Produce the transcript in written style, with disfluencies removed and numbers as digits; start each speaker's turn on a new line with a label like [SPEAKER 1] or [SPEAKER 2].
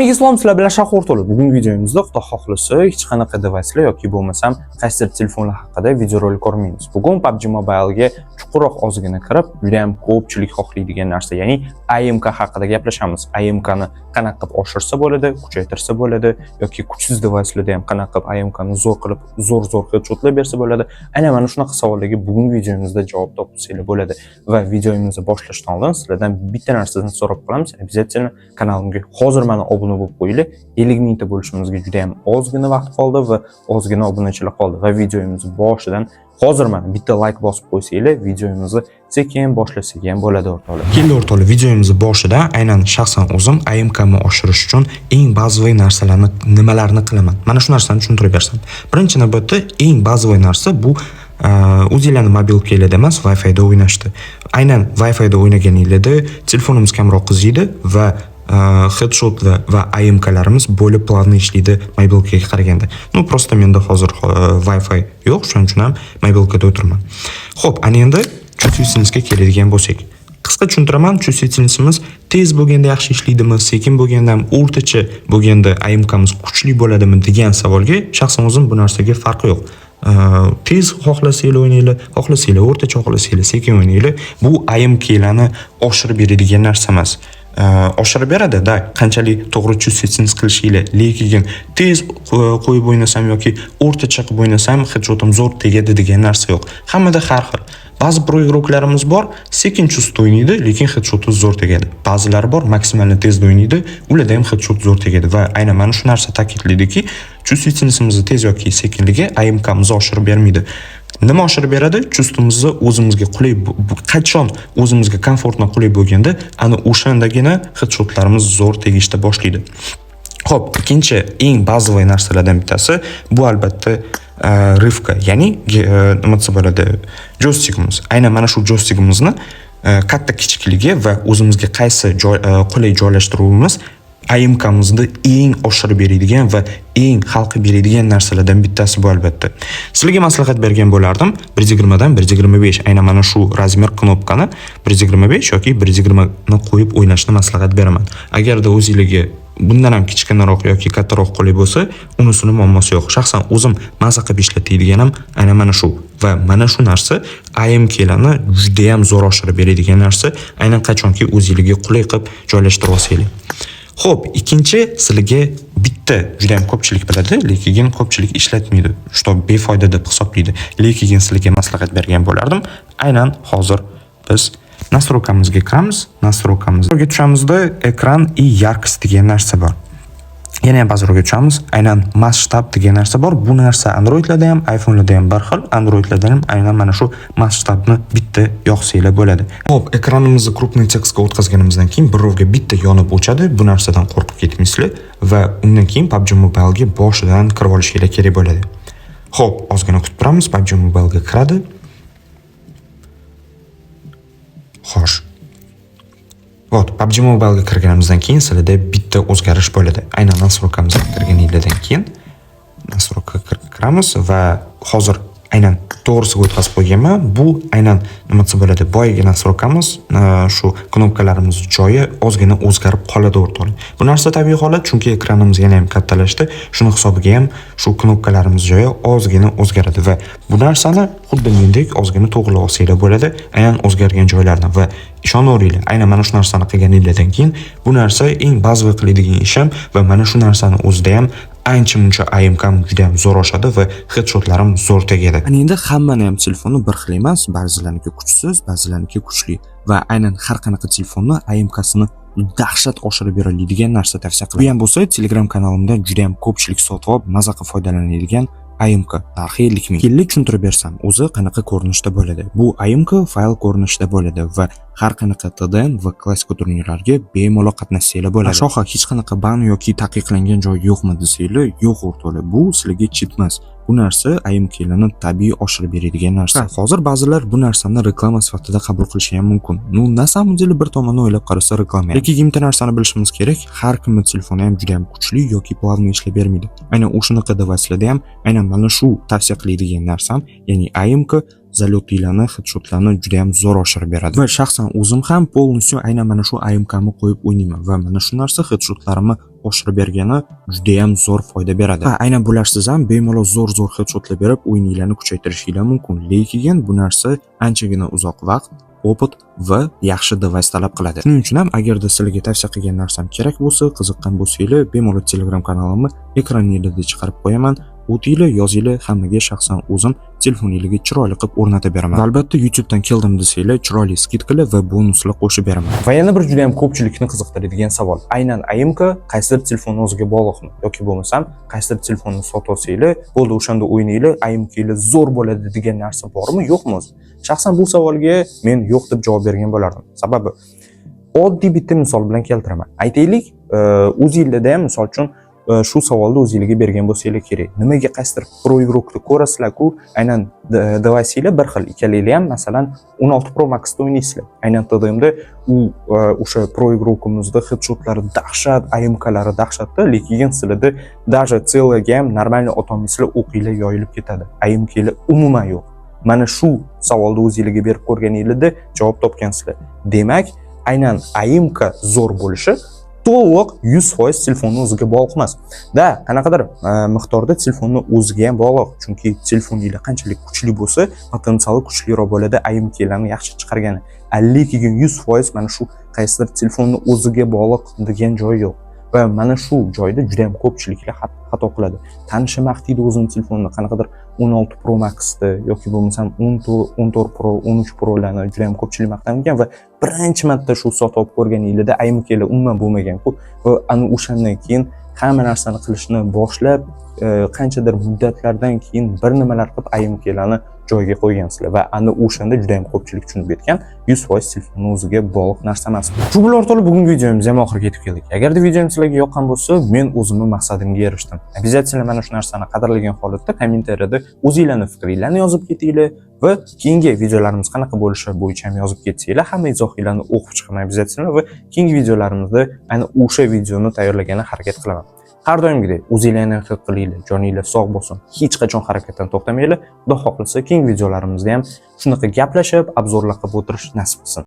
[SPEAKER 1] Islom sizlar bilan Shahur To'la. Bugungi videomizda Xudo xohlasa hech qanaqa devicelar yoki bo'lmasam qaysidir telefonlar haqida videorolik ko'rmaymiz. Bugun PUBG Mobile ga chuqurroq ozgina kirib, juda ham ko'pchilik xohlaydigan narsa, ya'ni AMK haqida gaplashamiz. AMK ni qanaqa qilib oshirsa bo'ladi, kuchaytirsa bo'ladi yoki kuchsiz devicelarda ham qanaqa qilib AMK ni zo'r qilib, zo'r headshotlar bersa bo'ladi. Aynan mana shunaqa savollarga bugungi videomizda javob topsanglar bo'ladi. Va videomizni boshlashdan oldin sizlardan bitta narsani so'rab qolamiz. Обязательно kanalimga hozir mana obuna bo'lib qo'yinglar. 50 mingta bo'lishimizga juda ham ozgina vaqt qoldi va ozgina obunachilar qoldi va videomizni boshidan hozir mana bitta like bosib qo'ysanglar, videomizni sekin boshlasak ham bo'ladi o'rtoqlar.
[SPEAKER 2] Keldi o'rtoqlar, videomizni boshida aynan shaxsan o'zim AMK ni oshirish uchun eng bazaviy narsalarni nimalarni qilaman. Mana shu narsani tushuntirib bersam. Birinchi navbatda eng bazaviy narsa bu o'zingizlarning mobilkalarda emas, Wi-Fi da o'ynashdi. Aynan Wi-Fi da o'ynaganingizda telefonimiz kamroq qiziydi va headshot va AMKlarimiz bo'lib plavni ishlaydi mobilkaga qaraganda. Prosta menda hozir Wi-Fi yo'q, shuning uchun ham mobilkada o'tiraman. Xo'p, ana endi chustvosteniyga keladigan bo'lsak. Qisqa tushuntiraman, chustvosteniyimiz tez bo'lganda yaxshi ishlaydimi, sekin bo'lganda ham o'rtacha bo'lganda AMKmiz kuchli bo'ladimi degan savolga shaxsan o'zim bu narsaga farqi yo'q. Tez xohlasanglar o'ynanglar, xohlasanglar o'rtacha, xohlasanglar sekin o'ynanglar. Bu AMKlarni oshirib beradigan narsa emas. Oshirib beradi-da, qanchalik to'g'ri chustvosteniyz qilishinglar, lekin tez qo'yib o'ynasam yoki o'rtacha qilib o'ynasam headshotim zo'r tegadi degan narsa yo'q. Hammada har xil. Ba'zi pro игрокlarimiz bor, sekin chust o'ynaydi, lekin headshoti zo'r tegadi. Ba'zilari bor, maksimalni tezda o'ynaydi, ularda ham headshot zo'r tegadi va aynan mana shu narsa ta'kidlaydiki, chustvosteniyimizni tez yoki sekinligi AMKmizni oshirib bermaydi. Nima oshirib beradi? Chustimizni o'zimizga qulay, qachon o'zimizga komfortli qulay bo'lganda, ana o'shandagina headshotlarimiz zo'r tegishda boshlaydi. Xo'p, ikkinchi eng bazaviy narsalardan bittasi bu albatta rivka, ya'ni nima desa bo'ladi, joystikimiz. Aynan mana shu joystikimizni katta kichikligi va o'zimizga qaysi qulay joylashtiruvimiz AMKmizni eng oshirib beradigan va eng xalqi beradigan narsalardan bittasi bu albatta. Sizlarga maslahat bergan bo'lardim, 120 dan 125 aynan mana shu razmer knopkani 125 yoki 120 ni qo'yib o'ynashni maslahat beraman. Agarda o'zingizga bundan ham kichkinaroq yoki kattaroq qulay bo'lsa, unisini muammosi yo'q. Shaxsan o'zim maza qilib ishlatadiganim aynan mana shu va mana shu narsa AMKlarni juda ham zo'r oshirib beradigan narsa, aynan qachonki o'zingizga qulay qilib joylashtirib olsanglar. Xo'p, ikkinchi sizlarga bitta juda ham ko'pchilik biladi, lekin ko'pchilik ishlatmaydi. Shu befoyda deb hisoblaydi. Lekin sizlarga maslahat bergan bo'lardim. Aynan hozir biz nastrokamizga kiramiz. Nastrokamizga tushamizda ekran и яркость degan narsa bor. Yana ham bazaroqga tushamiz. Aynan masshtab degan narsa bor. Bu narsa Androidlarda ham, iPhonelarda ham bir xil. Androidlarda ham aynan mana shu masshtabni bitta yoqsanglar bo'ladi. Xo'p, ekranimizni крупный tekstga o'tkazganimizdan keyin birovga bitta yonib o'chadi. Bu narsadan qo'rqib ketmaysizlar va undan keyin PUBG Mobile ga boshidan kirib olishinglar kerak bo'ladi. Xo'p, ozgina kutib turamiz. PUBG Mobile ga kiradi. Xo'sh. PUBG Mobile ga kirganimizdan keyin sizlarda bitta o'zgarish bo'ladi. Aynan nastrokamizga kirganingizdan keyin nastrokaga kiramiz va hozir aynan to'g'risiga o'tkazib qo'yganman. Bu aynan nima desa bo'ladi? Boyagi nastrokamiz, shu knopkalarimiz joyi ozgina o'zgarib qoladi o'rtoqlar. Bu narsa tabiiy holat, chunki ekranimiz yana ham kattalashdi. Shuni hisobiga ham shu knopkalarimiz joyi ozgina o'zgaradi va bu narsani xuddi mendek ozgina to'g'rilab olsanglar bo'ladi, aynan o'zgargan joylardan va ishonaveringlar, aynan mana shu narsani qilganingizdan keyin bu narsa eng bazaviy qiladigan ishim va mana shu narsani o'zida ham ancha-muncha AMKm juda ham zo'r oshadi va headshotlarim zo'r tegadi.
[SPEAKER 1] Ana endi hammani ham telefoni bir xil emas, ba'zilarniki kuchsiz, ba'zilarniki kuchli va aynan har qanaqa telefonni AMKsini dahshat oshirib beradigan narsa tavsiya qilaman. Bu ham bo'lsa, Telegram kanalimda juda ham ko'pchilik sotib olib, maza qilib foydalanadigan AMK narxi 50 ming. Kelli tushuntirib bersam, o'zi qanaqa ko'rinishda bo'ladi. Bu AMK fayl ko'rinishida bo'ladi va har qanaqa TDM va klassik turnirlarga bemalol qatnashsanglar bo'ladi. Shoha hech qanaqa ban yoki taqiqlangan joyi yo'qmi desanglar, yo'q o'rtoqlar. Bu sizlarga cheat emas. Bu narsa AMKlarni tabiiy oshirib beradigan narsa. Hozir ba'zilar bu narsani reklama sifatida qabul qilishi ham mumkin. Na samom деле bir tomondan o'ylab qarasa reklama. Lekin bitta narsani bilishimiz kerak, har kimning telefoni ham juda ham kuchli yoki plavni ishlab bermaydi. Aynan o'shanaqa devicelarda ham aynan mana shu tavsiya qiladigan narsam, ya'ni AMK
[SPEAKER 2] zalyotinglarni, headshotlarni juda ham zo'r oshirib beradi. Va shaxsan o'zim ham polностью aynan mana shu AMK'ni qo'yib o'ynayman va mana shu narsa headshotlarimni oshirib bergani juda ham zo'r foyda beradi. Va aynan bular siz ham bemalol zo'r headshotlar berib o'yininglarni kuchaytirishinglar mumkin. Lekin bu narsa anchagina uzoq vaqt, opit va yaxshi device talab qiladi. Shuning uchun ham agarda sizlarga tavsiya qilgan narsam kerak bo'lsa, qiziqqan bo'lsanglar, bemalol Telegram kanalimni ekraningizda chiqarib qo'yaman. O'tinglar, yozinglar, hammaga shaxsan o'zim telefoningizga chiroyli qilib o'rnatib beraman. Albatta YouTube dan keldim desanglar, chiroyli skidkalar va bonuslar qo'shib beraman.
[SPEAKER 1] Va yana bir juda ham ko'pchilikni qiziqtiradigan savol. Aynan AMK qaysidir telefonning o'ziga bog'liqmi yoki bo'lmasam qaysidir telefonni sotib olsanglar, bo'ldi o'shanda o'ynanglar, AMKlar zo'r bo'ladi degan narsa bormi, yo'qmi o'zi? Shaxsan bu savolga men yo'q deb javob bergan bo'lardim. Sababi oddiy bitta misol bilan keltiraman. Aytaylik, o'zingizda ham misol uchun shu savolni o'zingizga bergan bo'lsanglar kerak. Nimaga qaysidir Pro igrokni ko'rasizlar-ku, aynan device'inglar bir xil, ikkalanglar ham masalan 16 Pro Max da o'ynaysizlar. Aynan TDMda u o'sha Pro igrokimizda headshotlari dahshat, AMKlari dahshatda, lekin sizlarda даже целыйga ham normalniy otolmaysizlar, o'qinglar yoyilib ketadi. AMKlar umuman yo'q. Mana shu savolni o'zingizga berib ko'rganingizda javob topgansizlar. Demak, aynan AMK zo'r bo'lishi to'liq 100% telefonning o'ziga bog'liq emas. Da, qanaqadir miqdorda telefonning o'ziga ham bog'liq. Chunki telefoningizlar qanchalik kuchli bo'lsa, potensiali kuchliroq bo'ladi AMKlarni yaxshi chiqargani. Lekin 100% mana shu qaysidir telefonning o'ziga bog'liq degan joy yo'q. Va mana shu joyda juda ham ko'pchiliklar xato qiladi. Tanishmaqtiydi o'zining telefonini, qanaqadir 16 Pro Max da yoki bo'lmasam 14 Pro, 13 Pro larni juda ham ko'pchilik maqtangan va birinchi marta shu sotib olib ko'rganingizda AMKlar umuman bo'lmagan-ku. Va ana o'shandan keyin hamma narsani qilishni boshlab, qanchadir muddatlardan keyin bir nimalar qilib AMKlarni joyiga qo'ygansizlar va ana o'shanda juda ham ko'pchilik tushunib yetgan 100% telefonning o'ziga bog'liq narsa emas. Shu bilan o'rtoqlar, bugungi videomiz ham oxiriga yetib keldik. Agarda videom sizlarga yoqqan bo'lsa, men o'zimning maqsadimga erishdim. Обязательно mana shu narsani qadrlagan holatda kommentariyada o'zingizlarning fikringizni yozib ketinglar va keyingi videolarimiz qanaqa bo'lishi bo'yicha ham yozib ketsanglar, hamma izohinglarni o'qib chiqaman обязательно va keyingi videolarimizda ayni o'sha videoni tayyorlagani harakat qilaman. Har doimgidek o'zingizlarni ehtiyot qilinglar, joninglar sog' bo'lsin. Hech qachon harakatdan to'xtamanglar. Xudo xohlasa keyingi videolarimizda ham shunaqa gaplashib, obzorlar qilib o'tirish nasib qilsin.